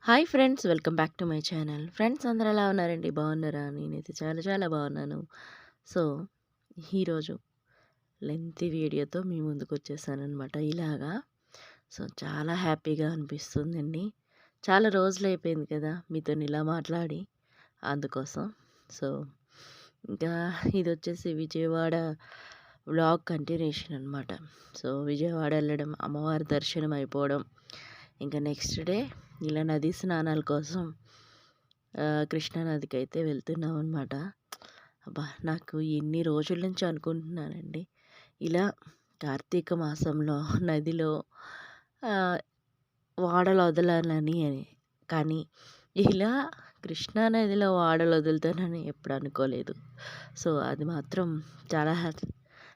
Hi friends, welcome back to my channel. Friends అందరూ ఎలా ఉన్నారండి? బాగున్నారా? నేనైతే చాలా చాలా బాగున్నాను. సో, ఈరోజు లెంతీ వీడియోతో మీ ముందుకు వచ్చేసాననమాట ఇలాగా. సో, చాలా హ్యాపీగా అనిపిస్తుందండి. చాలా రోజులు అయిపోయింది కదా మీతోని ఇలా మాట్లాడి, అందుకోసం. సో, ఇంకా ఇది వచ్చేసి విజయవాడ వ్లాగ్ కంటిన్యూషన్ అనమాట. సో, విజయవాడ వెళ్ళడం, అమ్మవారి దర్శనం అయిపోవడం, ఇంకా నెక్స్ట్ డే ఇలా నదీ స్నానాల కోసం కృష్ణా నదికి అయితే వెళ్తున్నాం అనమాట. అబ్బా! నాకు ఎన్ని రోజుల నుంచి అనుకుంటున్నానండి. ఇలా కార్తీక మాసంలో నదిలో ఆహ్, వాడలు వదలాలని అని. కానీ ఇలా కృష్ణా నదిలో వాడలు వదులుతానని ఎప్పుడు అనుకోలేదు. సో, అది మాత్రం చాలా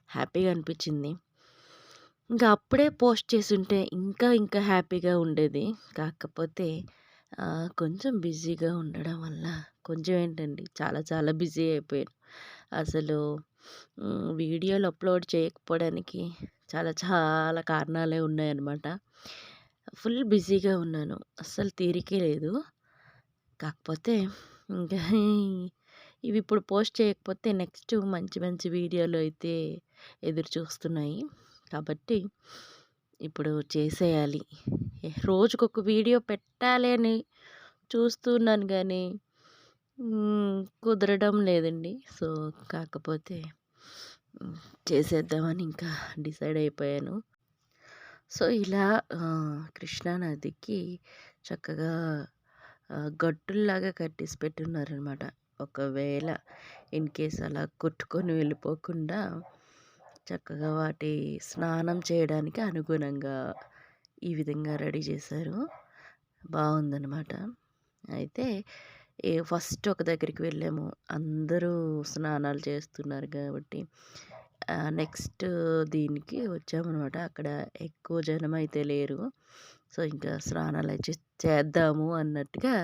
హ్యాపీగా అనిపించింది. ఇంకా అప్పుడే పోస్ట్ చేసుంటే ఇంకా ఇంకా హ్యాపీగా ఉండేది. కాకపోతే కొంచెం బిజీగా ఉండడం వల్ల కొంచెం ఏంటండి, చాలా చాలా బిజీ అయిపోయాను. అసలు వీడియోలు అప్లోడ్ చేయకపోవడానికి చాలా చాలా కారణాలే ఉన్నాయన్నమాట. ఫుల్ బిజీగా ఉన్నాను. అస్సలు తీరికే లేదు. కాకపోతే ఇంకా ఇవి ఇప్పుడు పోస్ట్ చేయకపోతే నెక్స్ట్ మంచి మంచి వీడియోలు అయితే ఎదురు చూస్తున్నాయి. కాబట్టి ఇప్పుడు చేసేయాలి. రోజుకొక వీడియో పెట్టాలి అని చూస్తున్నాను కానీ కుదరడం లేదండి. సో, కాకపోతే చేసేద్దామని ఇంకా డిసైడ్ అయిపోయాను. సో, ఇలా కృష్ణా నదికి చక్కగా గట్టుల్లాగా కట్టేసి పెట్టున్నారనమాట. ఒకవేళ ఇన్‌కేస్ అలా కొట్టుకొని వెళ్ళిపోకుండా చక్కగా వాటి స్నానం చేయడానికి అనుగుణంగా ఈ విధంగా రెడీ చేశారు. బాగుందనమాట. అయితే ఫస్ట్ ఒక దగ్గరికి వెళ్ళాము. అందరూ స్నానాలు చేస్తున్నారు కాబట్టి నెక్స్ట్ దీనికి వచ్చామనమాట. అక్కడ ఎక్కువ జనం అయితే లేరు. సో, ఇంకా స్నానాలు అయితే చేద్దాము అన్నట్టుగా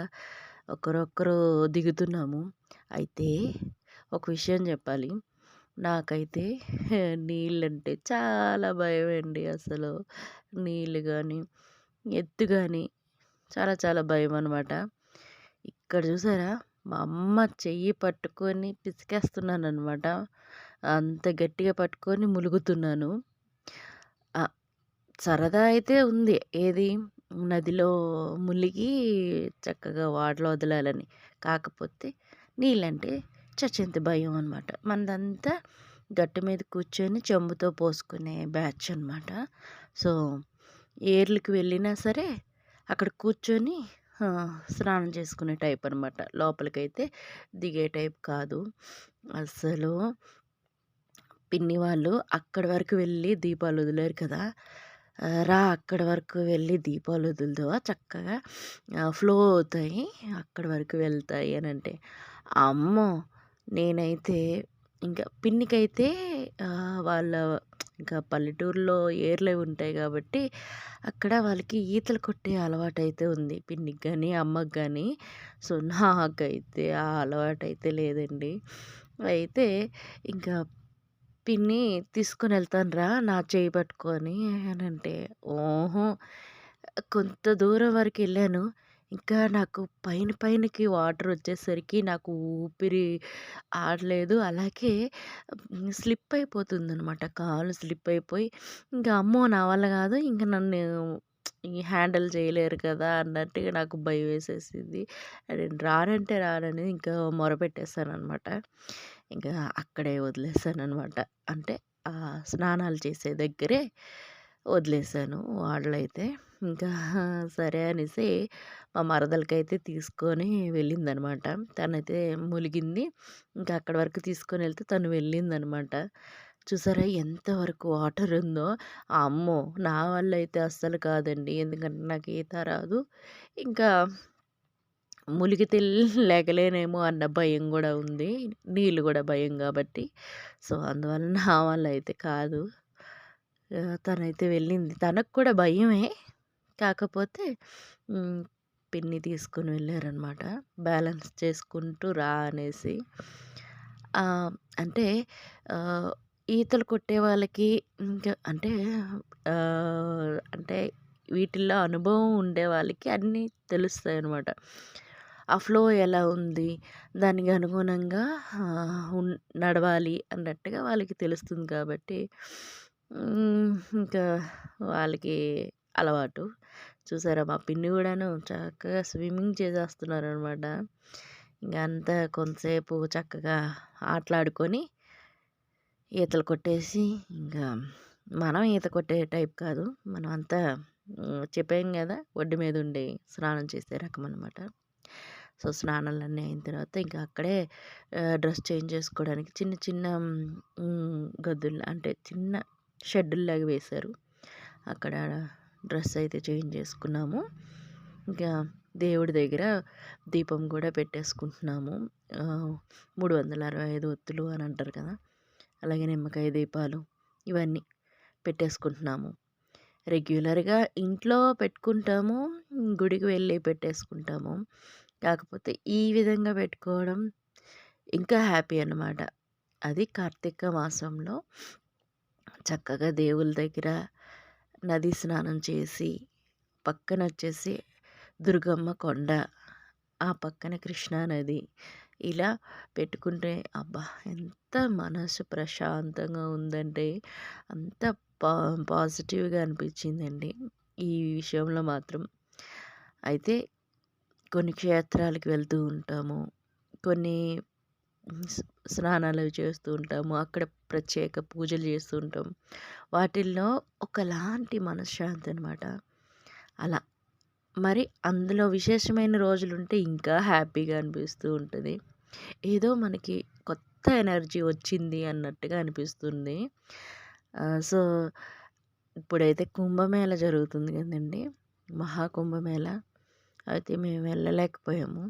ఒకరొకరు దిగుతున్నాము. అయితే ఒక విషయం చెప్పాలి. నాకైతే నీళ్ళంటే చాలా భయమండి అసలు. నీళ్ళు గానీ, ఎత్తు గానీ చాలా చాలా భయమనమాట. ఇక్కడ చూసారా, మా అమ్మ చెయ్యి పట్టుకొని పిసికేస్తున్నాననమాట. అంత గట్టిగా పట్టుకొని ములుగుతున్నాను. సరదా అయితే ఉంది. ఏది? నదిలో ములిగి చక్కగా వాటలో వదలాలని. కాకపోతే నీళ్ళంటే చచ్చేంత భయం అనమాట. మనదంతా గట్టు మీద కూర్చొని చెంబుతో పోసుకునే బ్యాచ్ అనమాట. సో, ఏర్లుకి వెళ్ళినా సరే అక్కడ కూర్చొని స్నానం చేసుకునే టైప్ అనమాట. లోపలికైతే దిగే టైప్ కాదు. అస్సలు పిన్ని వాళ్ళు అక్కడి వరకు వెళ్ళి దీపాలు వదిలారు కదా! రా అక్కడి వరకు వెళ్ళి దీపాలు వదులుదువా, చక్కగా ఫ్లో అవుతాయి, అక్కడి వరకు వెళ్తాయి అనంటే, అమ్మో! నేనైతే ఇంకా పిన్నికైతే వాళ్ళ ఇంకా పల్లెటూరులో ఏర్లవి ఉంటాయి కాబట్టి అక్కడ వాళ్ళకి ఈతలు కొట్టే అలవాటైతే ఉంది. పిన్నికి గానీ, అమ్మకి గానీ. సో, నాకైతే ఆ అలవాటైతే లేదండి. అయితే ఇంకా పిన్ని తీసుకొనెళ్తాను రా నా చెయ్యి పట్టుకొని అనంటే, ఓహో! కొంత దూరం వరకెళ్ళాను. ఇంకా నాకు పైనకి వాటరొచ్చేసరికి నాకు ఊపిరి ఆడలేదు. అలాగే స్లిప్ అయిపోతుందనమాట. కాలు స్లిప్ అయిపోయి, ఇంక అమ్మో! నా వల్ల గాదు. ఇంక నన్ను హ్యాండిల్ చేయలేరు కదా అన్నట్టుగా నాకు భయమేసేసింది. నేను రానంటే రానని ఇంకా మొరపెట్టేసాననమాట. ఇంకా అక్కడే వదిలేసాననమాట. అంటే స్నానాలు చేసే దగ్గరే వదిలేసాను వాళ్ళైతే. ఇంకా సరే అనేసి మా మరదలకైతే తీసుకొని వెళ్ళిందనమాట. తనైతే ములిగింది. ఇంకా అక్కడి వరకు తీసుకొనెళ్తే తను వెళ్ళిందనమాట. చూసారా ఎంతవరకు వాటరుందో. అమ్మో! నా వల్ల అయితే అస్సలు కాదండి. ఎందుకంటే నాకు ఈత రాదు. ఇంకా ములిగితే లెగలేనేమో అన్న భయం గూడా ఉంది. నీళ్ళు గూడా భయం గాబట్టి. సో, అందువల్ల నా వల్ల అయితే కాదు. తనైతే వెళ్ళింది. తనకు కూడా భయమే. కాకపోతే హ్మ్. పిన్ని తీసుకొని వెళ్ళారనమాట. బ్యాలెన్స్ చేసుకుంటూ రా అనేసి. అంటే ఈతలు కొట్టే వాళ్ళకి ఇంకా అంటే అంటే వీటిల్లో అనుభవం ఉండే వాళ్ళకి అన్నీ తెలుస్తాయన్నమాట. ఆ ఫ్లో ఎలా ఉంది, దానికి అనుగుణంగా నడవాలి అన్నట్టుగా వాళ్ళకి తెలుస్తుంది కాబట్టి ఇంకా వాళ్ళకి అలవాటు. చూసారా మా పిన్ని కూడాను చక్కగా స్విమ్మింగ్ చేసేస్తున్నారనమాట. ఇంక అంతా కొంతసేపు చక్కగా ఆటలాడుకొని ఈతలు కొట్టేసి ఇంకా మనం ఈత కొట్టే టైప్ కాదు. మనం అంతా చెప్పాం కదా, ఒడ్డు మీద ఉండి స్నానం చేసే రకం అనమాట. సో స్నానాలన్నీ అయిన తర్వాత ఇంకా అక్కడే డ్రెస్ చేంజ్ చేసుకోవడానికి చిన్న చిన్న గదులు అంటే చిన్న షెడ్డుల్లాగా వేశారు. అక్కడ డ్రెస్ అయితే చేంజ్ చేసుకున్నాము. ఇంకా దేవుడి దగ్గర దీపం కూడా పెట్టేసుకుంటున్నాము. 365 ఒత్తులు అని అంటారు కదా, అలాగే నిమ్మకాయ దీపాలు ఇవన్నీ పెట్టేసుకుంటున్నాము. రెగ్యులర్గా ఇంట్లో పెట్టుకుంటాము, గుడికి వెళ్ళి పెట్టేసుకుంటాము. కాకపోతే ఈ విధంగా పెట్టుకోవడం ఇంకా హ్యాపీ అన్నమాట. అది కార్తీక మాసంలో చక్కగా దేవుళ్ళ దగ్గర నది స్నానం చేసి, పక్కన వచ్చేసి దుర్గమ్మ కొండ, ఆ పక్కన కృష్ణా నది, ఇలా పెట్టుకుంటే అబ్బా ఎంత మనసు ప్రశాంతంగా ఉందంటే అంత పాజిటివ్గా అనిపించిందండి ఈ విషయంలో మాత్రం. అయితే కొన్ని క్షేత్రాలకు వెళ్తూ ఉంటాము, కొన్ని స్నానాలు చేస్తూ ఉంటాము, అక్కడ ప్రత్యేక పూజలు చేస్తూ ఉంటాం. వాటిల్లో ఒకలాంటి మనశ్శాంతి అనమాట. అలా మరి అందులో విశేషమైన రోజులుంటే ఇంకా హ్యాపీగా అనిపిస్తూ ఉంటుంది. ఏదో మనకి కొత్త ఎనర్జీ వచ్చింది అన్నట్టుగా అనిపిస్తుంది. సో ఇప్పుడైతే కుంభమేళ జరుగుతుంది కదండి, మహాకుంభమేళ. అయితే మేము వెళ్ళలేకపోయాము.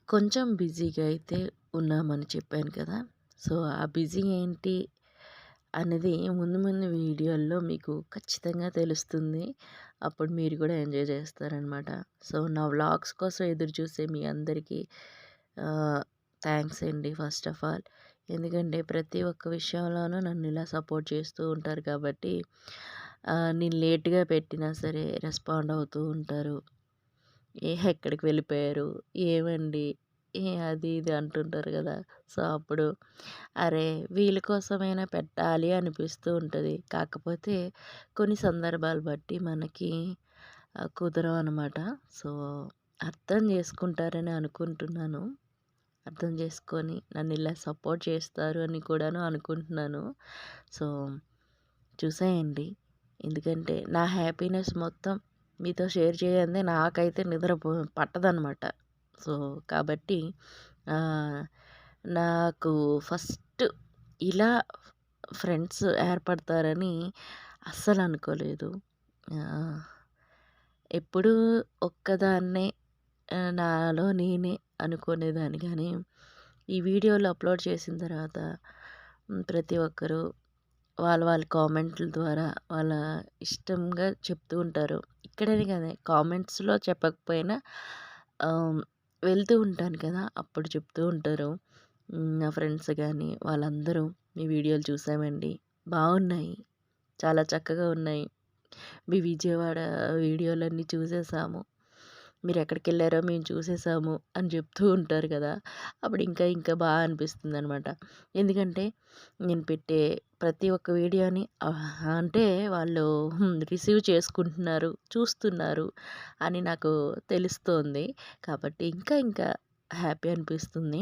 కొంచెం బిజీగా అయితే ఉన్నామని చెప్పాను కదా. సో ఆ బిజీ ఏంటి అనేది ముందు ముందు వీడియోల్లో మీకు ఖచ్చితంగా తెలుస్తుంది. అప్పుడు మీరు కూడా ఎంజాయ్ చేస్తారనమాట. సో నా వ్లాగ్స్ కోసం ఎదురు చూసే మీ అందరికీ థ్యాంక్స్ అండి ఫస్ట్ ఆఫ్ ఆల్. ఎందుకంటే ప్రతి ఒక్క విషయంలోనూ నన్ను ఇలా సపోర్ట్ చేస్తూ ఉంటారు కాబట్టి నేను లేట్గా పెట్టినా సరే రెస్పాండ్ అవుతూ ఉంటారు. ఎక్కడికి వెళ్ళిపోయారు, ఏమండి, అది ఇది అంటుంటారు కదా. సో అప్పుడు అరే వీళ్ళ కోసమైనా పెట్టాలి అనిపిస్తూ ఉంటుంది. కాకపోతే కొన్ని సందర్భాలు బట్టి మనకి కుదరవు అనమాట. సో అర్థం చేసుకుంటారని అనుకుంటున్నాను. అర్థం చేసుకొని నన్ను ఇలా సపోర్ట్ చేస్తారు అని కూడాను అనుకుంటున్నాను. సో చూసేయండి, ఎందుకంటే నా హ్యాపీనెస్ మొత్తం మీతో షేర్ చేయందే నాకైతే నిద్ర పట్టదనమాట. సో కాబట్టి నాకు ఫస్ట్ ఇలా ఫ్రెండ్స్ ఏర్పడతారని అస్సలు అనుకోలేదు. ఎప్పుడూ ఒక్కదాన్నే నాలో నేనే అనుకునేదాన్ని, కానీ ఈ వీడియోలు అప్లోడ్ చేసిన తర్వాత ప్రతి ఒక్కరు వాళ్ళ కామెంట్ల ద్వారా వాళ్ళ ఇష్టంగా చెప్తూ ఉంటారు. ఇక్కడని కదా, కామెంట్స్లో చెప్పకపోయినా వెళ్తూ ఉంటాను కదా, అప్పుడు చెప్తూ ఉంటారు. నా ఫ్రెండ్స్ కానీ వాళ్ళందరూ మీ వీడియోలు చూసామండి, బాగున్నాయి, చాలా చక్కగా ఉన్నాయి, మీ విజయవాడ వీడియోలన్నీ చూసేసాము, మీరు ఎక్కడికి వెళ్ళారో మేము చూసేసాము అని చెప్తూ ఉంటారు కదా. అప్పుడు ఇంకా ఇంకా బాగా అనిపిస్తుంది అనమాట. ఎందుకంటే నేను పెట్టే ప్రతి ఒక్క వీడియోని అంటే వాళ్ళు రిసీవ్ చేసుకుంటున్నారు, చూస్తున్నారు అని నాకు తెలుస్తోంది. కాబట్టి ఇంకా ఇంకా హ్యాపీ అనిపిస్తుంది.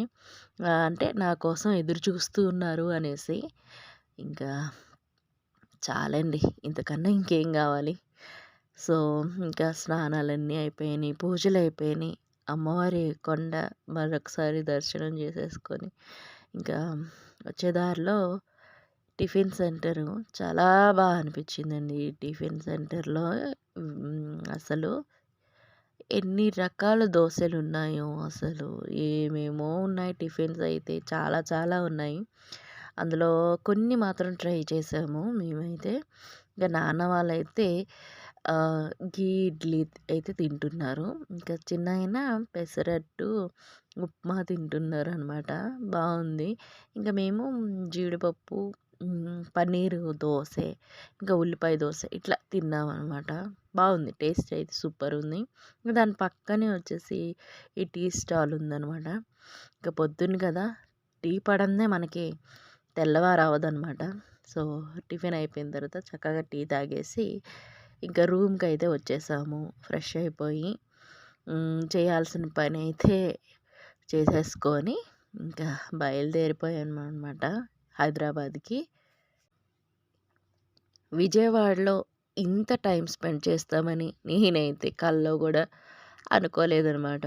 అంటే నా కోసం ఎదురు చూస్తూ ఉన్నారు అనేసి. ఇంకా చాలండి, ఇంతకన్నా ఇంకేం కావాలి. సో ఇంకా స్నానాలన్నీ అయిపోయినాయి, పూజలు అయిపోయినాయి, అమ్మవారి కొండ మరొకసారి దర్శనం చేసేసుకొని ఇంకా వచ్చే దారిలో టిఫిన్ సెంటరు చాలా బాగా అనిపించిందండి. ఈ టిఫిన్ సెంటర్లో అసలు ఎన్ని రకాల దోశలు ఉన్నాయో, అసలు ఏమేమో ఉన్నాయి. టిఫిన్స్ అయితే చాలా చాలా ఉన్నాయి. అందులో కొన్ని మాత్రం ట్రై చేసాము మేమైతే. ఇంకా నాన్న వాళ్ళైతే ఘీ ఇడ్లీ అయితే తింటున్నారు. ఇంకా చిన్నాయన పెసరట్టు, ఉప్మా తింటున్నారనమాట. బాగుంది. ఇంకా మేము జీడిపప్పు, పన్నీరు దోసె, ఇంకా ఉల్లిపాయ దోస ఇట్లా తిన్నామనమాట. బాగుంది. టేస్ట్ అయితే సూపర్ ఉంది. దాని పక్కనే వచ్చేసి ఈ టీ స్టాల్ ఉందనమాట. ఇంక పొద్దున్న కదా! టీ పడందే మనకి తెల్లవారు అవ్వదనమాట. సో, టిఫిన్ అయిపోయిన తర్వాత చక్కగా టీ తాగేసి ఇంకా రూమ్‌కైతే వచ్చేసాము. ఫ్రెష్ అయిపోయి చేయాల్సిన పని అయితే చేసేసుకొని ఇంకా బయలుదేరిపోయామనమాట హైదరాబాద్‌కి. విజయవాడలో ఇంత టైం స్పెండ్ చేస్తామని నేనైతే కల్లో కూడా అనుకోలేదనమాట.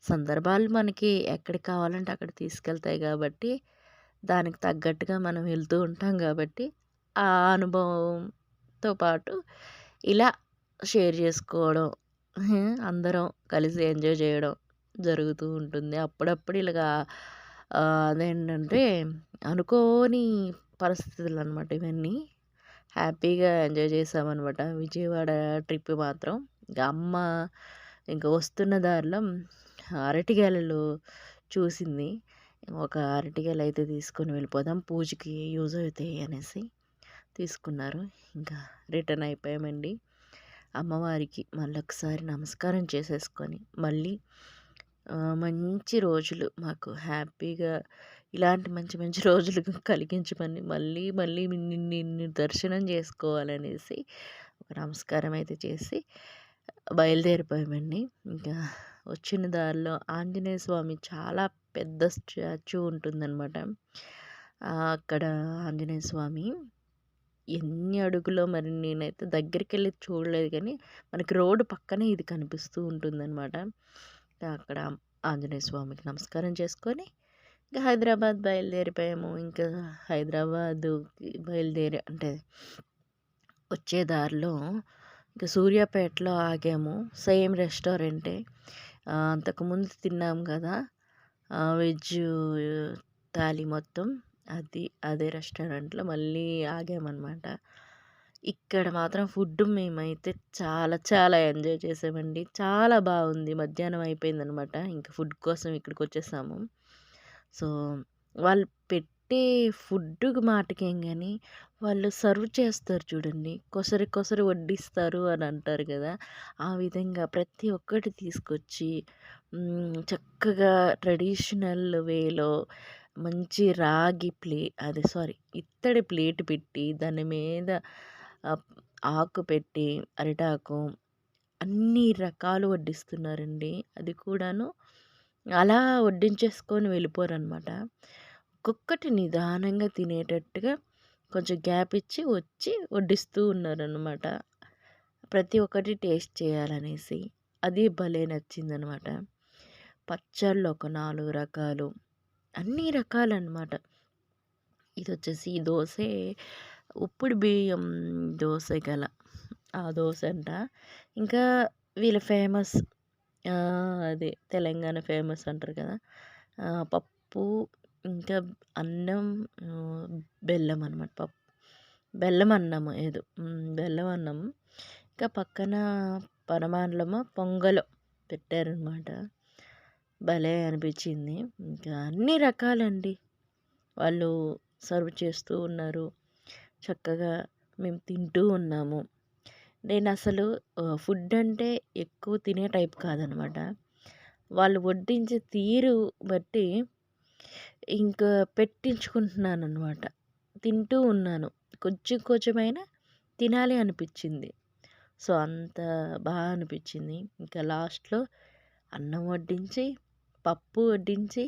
సందర్భాలు మనకి ఎక్కడికి కావాలంటే అక్కడికి తీసుకెళ్తాయి కాబట్టి, దానికి తగ్గట్టుగా మనం వెళ్తూ ఉంటాం కాబట్టి, ఆ అనుభవంతో పాటు ఇలా షేర్ చేసుకోవడం, అందరం కలిసి ఎంజాయ్ చేయడం జరుగుతూ ఉంటుంది. అప్పుడప్పుడు ఇలాగా అదేంటంటే అనుకోని పరిస్థితులనమాట ఇవన్నీ. హ్యాపీగా ఎంజాయ్ చేసామనమాట విజయవాడ ట్రిప్ మాత్రం. ఇంక అమ్మ ఇంక వస్తున్న దారిలో అరటిగెలలు చూసింది. ఒక అరటిగెల అయితే తీసుకొని వెళ్ళిపోదాం, పూజకి యూజ్ అవుతాయి అనేసి తీసుకున్నారు. ఇంకా రిటర్న్ అయిపోయామండి. అమ్మవారికి మళ్ళొకసారి నమస్కారం చేసేసుకొని మళ్ళీ మంచి రోజులు మాకు హ్యాపీగా ఇలాంటి మంచి మంచి రోజులు కలిగించమని మళ్ళీ మళ్ళీ నిన్ను దర్శనం చేసుకోవాలనేసి ఒక నమస్కారం అయితే చేసి బయలుదేరిపోయామండి. ఇంకా వచ్చిన దారిలో ఆంజనేయ స్వామి చాలా పెద్ద స్టాచ్యూ ఉంటుందన్నమాట. అక్కడ ఆంజనేయ స్వామి ఎన్ని అడుగులో మరి నేనైతే దగ్గరికెళ్ళి చూడలేదు కానీ మనకి రోడ్డు పక్కనే ఇది కనిపిస్తూ ఉంటుందన్నమాట. అక్కడ ఆంజనేయ స్వామికి నమస్కారం చేసుకొని ఇంకా హైదరాబాద్ బయలుదేరిపోయాము. ఇంకా హైదరాబాదుకి బయలుదేరి అంటే వచ్చే దారిలో ఇంకా సూర్యాపేటలో ఆగాము. సేమ్ రెస్టారెంటే. అంతకుముందు తిన్నాం కదా! వెజ్ థాలీ మొత్తం అదే రెస్టారెంట్‌లో మళ్ళీ ఆగామనమాట. ఇక్కడ మాత్రం ఫుడ్ మేమైతే చాలా చాలా ఎంజాయ్ చేసామండి. చాలా బాగుంది. మధ్యాహ్నం అయిపోయిందనమాట. ఇంకా ఫుడ్ కోసం ఇక్కడికొచ్చేసాము. సో, వాళ్ళు పెట్టే ఫుడ్డుకి మాటకేం గానీ, వాళ్ళు సర్వ్ చేస్తారు చూడండి. కొసరి కొసరి వడ్డిస్తారు అని అంటారు కదా! ఆ విధంగా ప్రతి ఒక్కటి తీసుకొచ్చి చక్కగా ట్రెడిషనల్ వేలో మంచి రాగి ఇత్తడి ప్లేట్ పెట్టి దాని మీద ఆకు పెట్టి అరిటాకు అన్ని రకాలు వడ్డిస్తున్నారండి. అది కూడాను అలా వడ్డించేసుకొని వెళ్ళిపోరనమాట. ఒక్కొక్కటి నిదానంగా తినేటట్టుగా కొంచెం గ్యాప్ ఇచ్చి వచ్చి వడ్డిస్తూ ఉన్నారనమాట. ప్రతి ఒక్కటి టేస్ట్ చేయాలనేసి. అది భలే నచ్చిందనమాట. పచ్చళ్ళు ఒక 4 రకాలు, అన్ని రకాలనమాట. ఇదొచ్చేసి దోసే ఉప్పుడు బియ్యం దోస ఆ దోస అంట. ఇంకా వీళ్ళ ఫేమస్ అదే తెలంగాణ ఫేమస్ అంటారు కదా! పప్పు ఇంకా అన్నం, బెల్లం అనమాట. బెల్లం అన్నము బెల్లం అన్నం. ఇంకా పక్కన పరమాన్నమో, పొంగలో పెట్టారనమాట. భలే అనిపించింది. ఇంకా అన్ని రకాలండి. వాళ్ళు సర్వ్ చేస్తూ ఉన్నారు. చక్కగా మేము తింటూ ఉన్నాము. నేనసలు ఫుడ్ అంటే ఎక్కువ తినే టైప్ కాదనమాట. వాళ్ళు వడ్డించే తీరు బట్టి ఇంకా పెట్టించుకుంటున్నాననమాట. తింటూ ఉన్నాను. కొంచెం కొంచెమైనా తినాలి అనిపించింది. సో, అంత అనిపించింది. ఇంకా లాస్ట్‌లో అన్నం వడ్డించి, పప్పు వడ్డించి,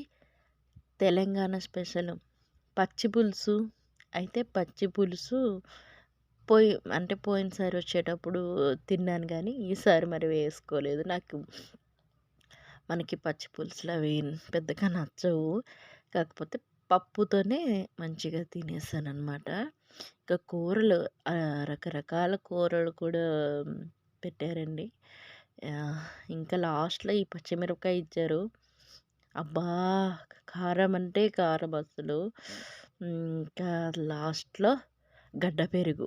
తెలంగాణ స్పెషల్ పచ్చి పులుసు. అయితే పచ్చి పులుసు పోయినసారి వచ్చేటప్పుడు తిన్నాను కానీ, ఈసారి మరి వేసుకోలేదు. మనకి పచ్చి పులుసులు అవి పెద్దగా నచ్చవు. కాకపోతే పప్పుతోనే మంచిగా తినేసాననమాట. ఇంకా కూరలు రకరకాల కూరలు కూడా పెట్టారండి. ఇంకా లాస్ట్‌లో ఈ పచ్చిమిరపకాయ ఇచ్చారు. అబ్బా! కారం అంటే కారం అసలు. ఇంకా లాస్ట్‌లో గడ్డ పెరుగు,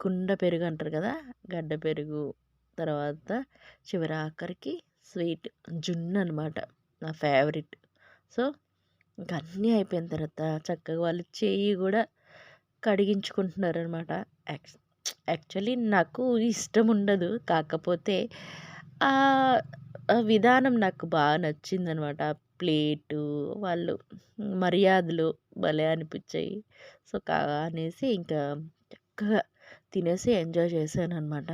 కుండ పెరుగు అంటారు కదా! గడ్డ పెరుగు, తర్వాత ఆఖరికి స్వీట్ జున్ను అనమాట. నా ఫేవరెట్. సో, ఇంక అన్నీ అయిపోయిన తర్వాత చక్కగా వాళ్ళు చెయ్యి కూడా కడిగించుకుంటున్నారనమాట. యాక్చ్ యాక్చువల్లీ నాకు ఇష్టం ఉండదు. కాకపోతే ఆహ్, ఆ విధానం నాకు బాగా నచ్చిందనమాట. ప్లేటు, వాళ్ళు మర్యాదలు భలే అనిపిచ్చాయి. సో, అనేసి ఇంకా చక్కగా తినేసి ఎంజాయ్ చేశాననమాట.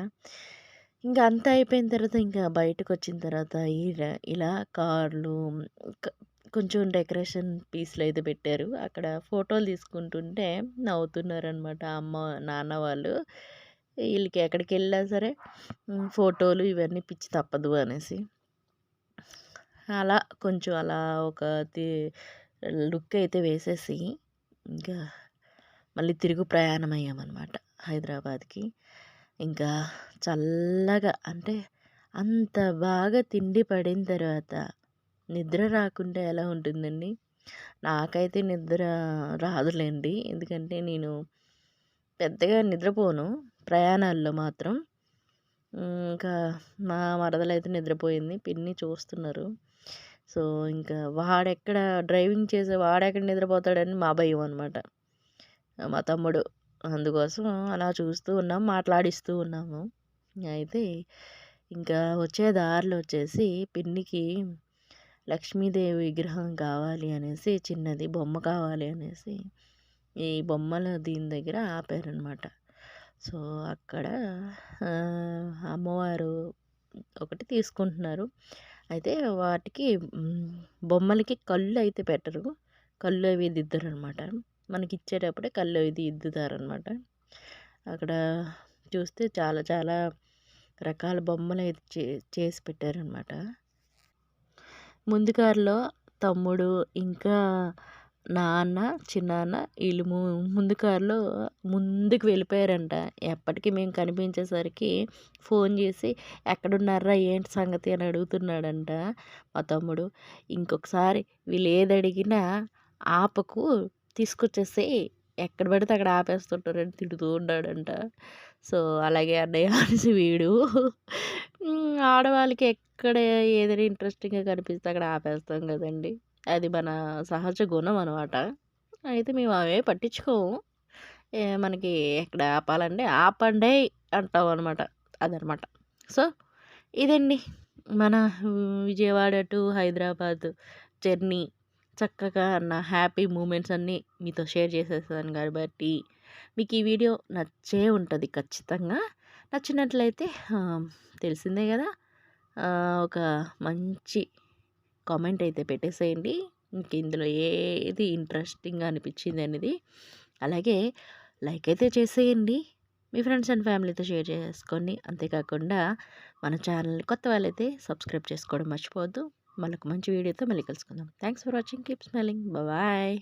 ఇంక అంతా అయిపోయిన తర్వాత ఇంకా బయటకొచ్చిన తర్వాత ఇలా కార్లు క కొంచెం డెకరేషన్ పీస్‌లయితే పెట్టారు. అక్కడ ఫోటోలు తీసుకుంటుంటే నవ్వుతున్నారనమాట అమ్మ, నాన్న వాళ్ళు. ఈళ్ళకి ఎక్కడికెళ్ళినా సరే ఫోటోలు ఇవన్నీ పిచ్చి తప్పదు అనేసి. అలా కొంచెం అలా ఒక తి లుక్ అయితే వేసేసి ఇంకా మళ్ళీ తిరుగు ప్రయాణం అయ్యామనమాట హైదరాబాద్‌కి. ఇంకా చల్లగా అంటే అంత బాగా తిండి పడిన తర్వాత నిద్ర రాకుండా ఎలా ఉంటుందండి? నాకైతే నిద్ర రాదులెండి. ఎందుకంటే నేను పెద్దగా నిద్రపోను ప్రయాణాల్లో మాత్రం. ఇంకా మా మరదలైతే నిద్రపోయింది. పిన్ని చూస్తున్నారు. సో, ఇంకా డ్రైవింగ్ చేసే వాడెక్కడ నిద్రపోతాడని మా భయం అనమాట. మా తమ్ముడు. అందుకోసం అలా చూస్తూ ఉన్నాం. మాట్లాడిస్తూ ఉన్నాము. అయితే ఇంకా వచ్చే దారిలో వచ్చేసి పిన్నికి లక్ష్మీదేవి విగ్రహం కావాలి అనేసి, చిన్నది బొమ్మ కావాలి అనేసి ఈ బొమ్మల దీని దగ్గర ఆపారనమాట. సో, అక్కడ అమ్మవారు ఒకటి తీసుకుంటున్నారు. అయితే వాటికి బొమ్మలకి కళ్ళు అయితే పెట్టరు. కళ్ళు అవి దిద్దరనమాట. మనకిచ్చేటప్పుడే కళ్ళు అవి దిద్దుతారనమాట. అక్కడ చూస్తే చాలా చాలా రకాల బొమ్మలైతే చేసి పెట్టారనమాట. ముందు కారులో తమ్ముడు, ఇంకా నాన్న, చిన్నాన్న ఈళ్ళు ముందు కారులో ముందుకు వెళ్ళిపోయారంట. ఎప్పటికి మేము కనిపించేసరికి ఫోన్ చేసి, "ఎక్కడున్నార్రా? ఏంటి సంగతి?" అని అడుగుతున్నాడంట మా తమ్ముడు. ఇంకొకసారి వీళ్ళు ఏదడిగినా ఆపకు, తీసుకొచ్చేసేయి, ఎక్కడ పడితే అక్కడ ఆపేస్తుంటారని తిడుతూ ఉన్నాడంట. సో, అలాగే అన్నయ్య అనేసి వీడు. ఆడవాళ్ళకి ఎక్కడ ఏదైనా ఇంట్రెస్టింగ్‌గా కనిపిస్తే అక్కడ ఆపేస్తాం కదండీ! అది మన సహజ గుణం అనమాట. అయితే మేము అవే పట్టించుకోము. మనకి ఎక్కడ ఆపాలంటే ఆపండేయ్ అంటామనమాట. అదనమాట. సో, ఇదండి మన విజయవాడ టు హైదరాబాద్ జర్నీ. చక్కగా నా హ్యాపీ మూమెంట్స్ అన్నీ మీతో షేర్ చేసేసాను కాబట్టి మీకు ఈ వీడియో నచ్చే ఉంటుంది ఖచ్చితంగా. నచ్చినట్లయితే తెలిసిందే కదా, ఒక మంచి కామెంట్ అయితే పెట్టేసేయండి. ఇంక ఇందులో ఏది ఇంట్రెస్టింగ్‌గా అనిపించింది అనేది. అలాగే లైక్ అయితే చేసేయండి. మీ ఫ్రెండ్స్ అండ్ ఫ్యామిలీతో షేర్ చేసుకోండి. అంతేకాకుండా మన ఛానల్‌ని కొత్త వాళ్ళైతే సబ్స్క్రైబ్ చేసుకోవడం మర్చిపోవద్దు. మళ్ళొక మంచి వీడియోతో మళ్ళీ కలుసుకుందాం. Thanks for watching. Keep smiling. Bye.